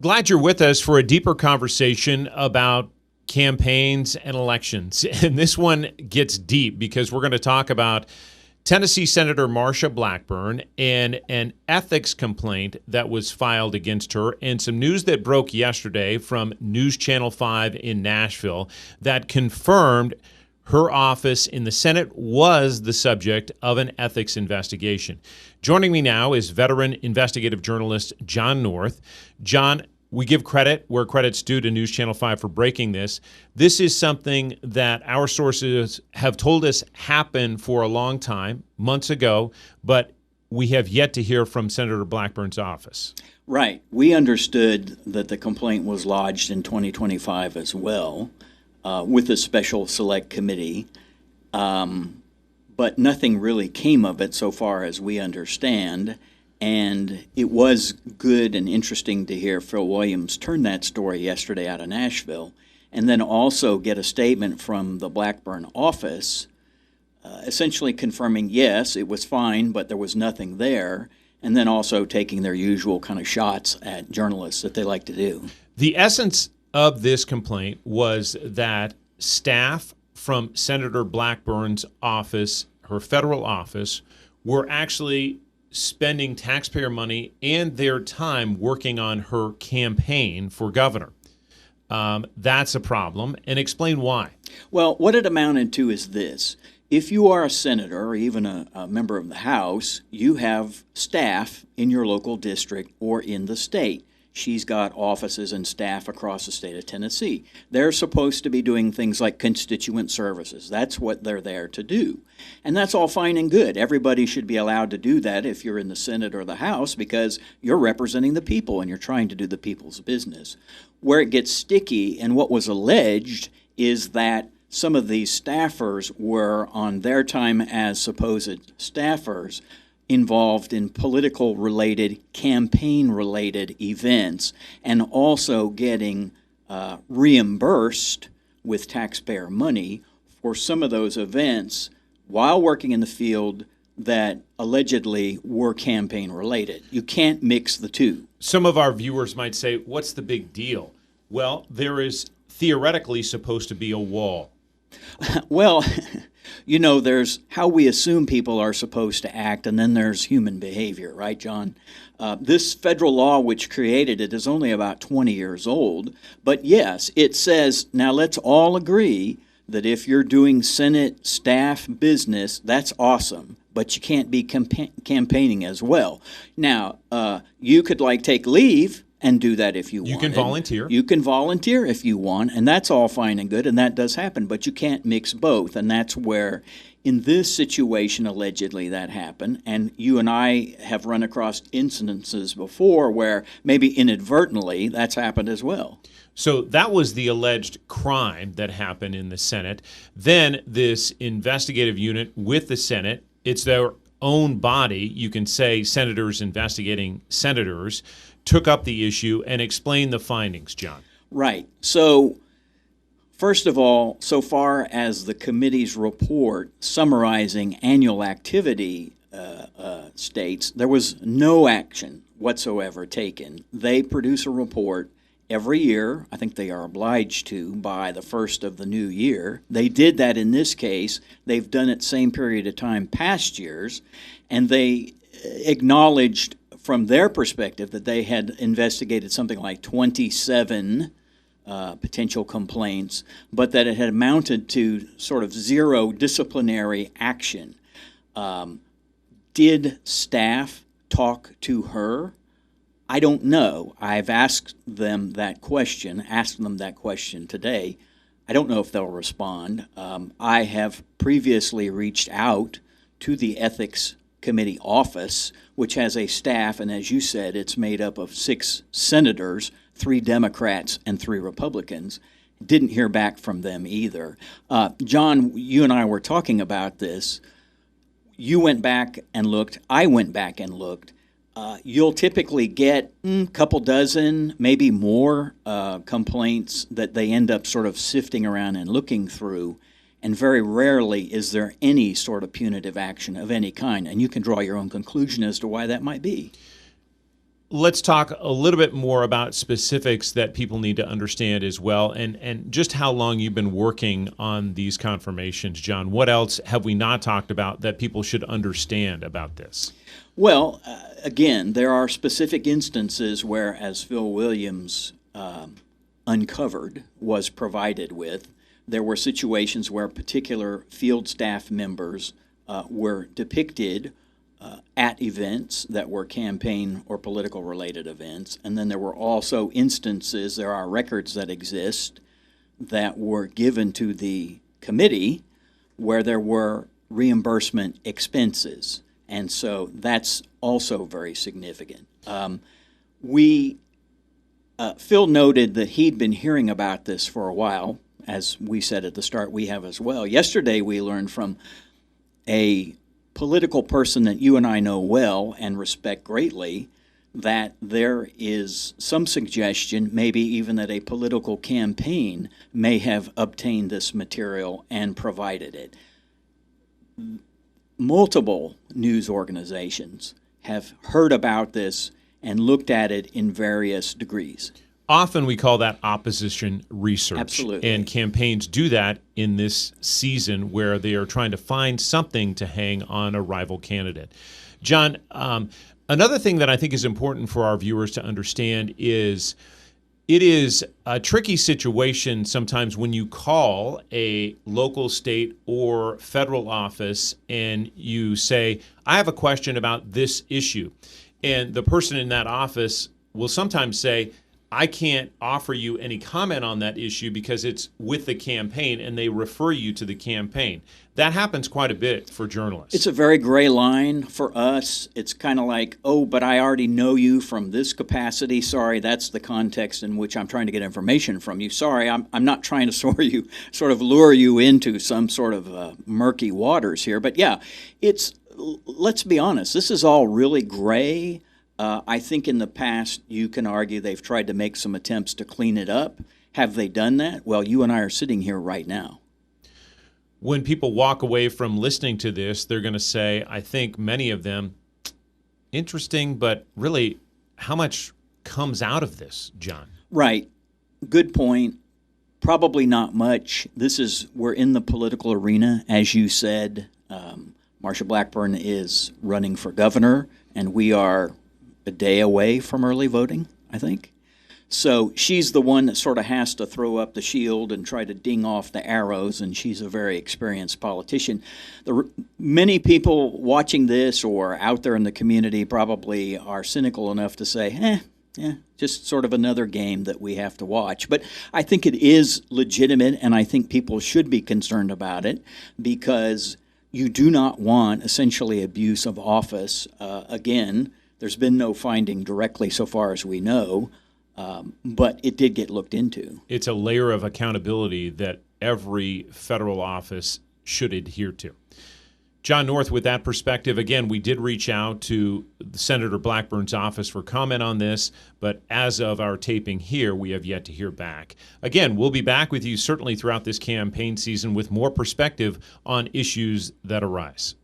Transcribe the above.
Glad you're with us for a deeper conversation about campaigns and elections. And this one gets deep because we're going to talk about Tennessee Senator Marsha Blackburn and an ethics complaint that was filed against her, and some news that broke yesterday from News Channel 5 in Nashville that confirmed her office in the Senate was the subject of an ethics investigation. Joining me now is veteran investigative journalist John North. John, we give credit where credit's due to News Channel 5 for breaking this. This is something that our sources have told us happened for a long time, months ago, but we have yet to hear from Senator Blackburn's office. Right. We understood that the complaint was lodged in 2025 as well with a special select committee, but nothing really came of it so far as we understand. And it was good and interesting to hear Phil Williams turn that story yesterday out of Nashville, and then also get a statement from the Blackburn office essentially confirming, yes, it was fine, but there was nothing there, and then also taking their usual kind of shots at journalists that they like to do. The essence of this complaint was that staff from Senator Blackburn's office, her federal office, were actually spending taxpayer money and their time working on her campaign for governor. That's a problem. And explain why. Well, what it amounted to is this. If you are a senator or even a member of the House, you have staff in your local district or in the state. She's got offices and staff across the state of Tennessee. They're supposed to be doing things like constituent services. That's what they're there to do. And that's all fine and good. Everybody should be allowed to do that if you're in the Senate or the House, because you're representing the people and you're trying to do the people's business. Where it gets sticky, and what was alleged, is that some of these staffers were, on their time as supposed staffers, involved in political-related, campaign-related events, and also getting reimbursed with taxpayer money for some of those events while working in the field that allegedly were campaign-related. You can't mix the two. Some of our viewers might say, what's the big deal? Well, there is theoretically supposed to be a wall. Well, you know, there's how we assume people are supposed to act, and then there's human behavior, right, John? This federal law which created it is only about 20 years old, but yes, it says, now let's all agree that if you're doing Senate staff business, that's awesome, but you can't be campaigning as well. Now, you could take leave and do that if you want. You can volunteer. You can volunteer if you want, and that's all fine and good, and that does happen, but you can't mix both, and that's where, in this situation, allegedly that happened, and you and I have run across incidences before where maybe inadvertently that's happened as well. So that was the alleged crime that happened in the Senate. Then this investigative unit with the Senate, it's their own body, you can say senators investigating senators, took up the issue and explained the findings, John. Right. So, first of all, so far as the committee's report summarizing annual activity states, there was no action whatsoever taken. They produce a report every year. I think they are obliged to by the first of the new year. They did that in this case. They've done it same period of time past years, and they acknowledged from their perspective that they had investigated something like 27 potential complaints, but that it had amounted to sort of zero disciplinary action. Did staff talk to her? I don't know. I've asked them that question today. I don't know if they'll respond. I have previously reached out to the Ethics Committee office, which has a staff, and as you said, it's made up of 6 senators, 3 Democrats and 3 Republicans. Didn't hear back from them either. John, you and I were talking about this. You went back and looked. I went back and looked. You'll typically get a couple dozen, maybe more complaints that they end up sort of sifting around and looking through. And very rarely is there any sort of punitive action of any kind. And you can draw your own conclusion as to why that might be. let's talk a little bit more about specifics that people need to understand as well, and just how long you've been working on these confirmations, John. What else have we not talked about that people should understand about this? Well, again, there are specific instances where, as Phil Williams uncovered, was provided with, there were situations where particular field staff members were depicted at events that were campaign or political related events. And then there were also instances, there are records that exist that were given to the committee where there were reimbursement expenses. And so that's also very significant. Phil noted that he'd been hearing about this for a while. As we said at the start, we have as well. Yesterday we learned from a political person that you and I know well and respect greatly that there is some suggestion, maybe even that a political campaign may have obtained this material and provided it. Multiple news organizations have heard about this and looked at it in various degrees. Often we call that opposition research. Absolutely. And campaigns do that in this season where they are trying to find something to hang on a rival candidate. John, another thing that I think is important for our viewers to understand is it is a tricky situation sometimes when you call a local, state, or federal office and you say, I have a question about this issue. And the person in that office will sometimes say, I can't offer you any comment on that issue because it's with the campaign, and they refer you to the campaign. That happens quite a bit for journalists. It's a very gray line for us. It's kind of like, oh, but I already know you from this capacity. Sorry, that's the context in which I'm trying to get information from you. Sorry, I'm not trying to sort of lure you into some sort of murky waters here. But yeah, let's be honest, this is all really gray. I think in the past you can argue they've tried to make some attempts to clean it up. Have they done that? Well, you and I are sitting here right now. When people walk away from listening to this, they're going to say, I think many of them, interesting, but really, how much comes out of this, John? Right. Good point. Probably not much. We're in the political arena, as you said. Marsha Blackburn is running for governor, and we are a day away from early voting, I think. So she's the one that sort of has to throw up the shield and try to ding off the arrows, and she's a very experienced politician. Many people watching this or out there in the community probably are cynical enough to say, just sort of another game that we have to watch. But I think it is legitimate, and I think people should be concerned about it because you do not want essentially abuse of office. Again, there's been no finding directly so far as we know, but it did get looked into. It's a layer of accountability that every federal office should adhere to. John North, with that perspective, again, we did reach out to Senator Blackburn's office for comment on this, but as of our taping here, we have yet to hear back. Again, we'll be back with you certainly throughout this campaign season with more perspective on issues that arise.